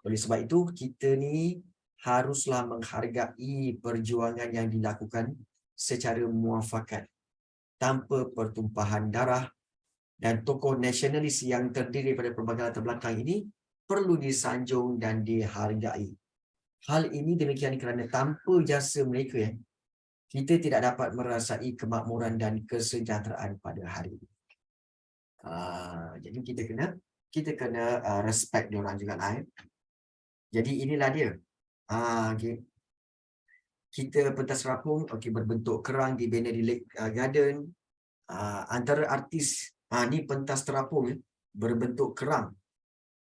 Oleh sebab itu, kita ni haruslah menghargai perjuangan yang dilakukan secara muafakat, tanpa pertumpahan darah, dan tokoh nasionalis yang terdiri pada pelbagai latar belakang ini perlu disanjung dan dihargai. Hal ini demikian kerana tanpa jasa mereka, kita tidak dapat merasai kemakmuran dan kesejahteraan pada hari ini. Jadi kita kena respect diorang juga lah. Jadi inilah dia. Okay. Kita pentas terapung berbentuk kerang dibina di Lake Garden. Antara artis ni pentas terapung berbentuk kerang.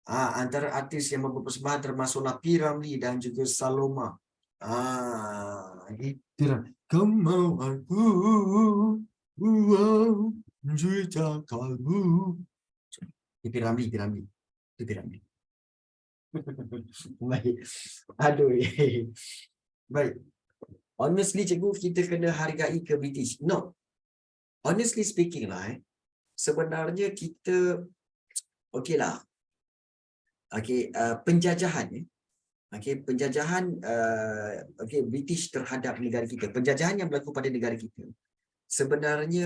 Antara artis yang membuat persembahan termasuklah P. Ramlee dan juga Saloma. Kau mau aku juta kalbu. P. Ramlee. Baik. Aduh. Baik. Honestly, cikgu, kita kena hargai ke British. No. Honestly speaking lah, sebenarnya kita okeylah. Penjajahan British terhadap negara kita. Penjajahan yang berlaku pada negara kita sebenarnya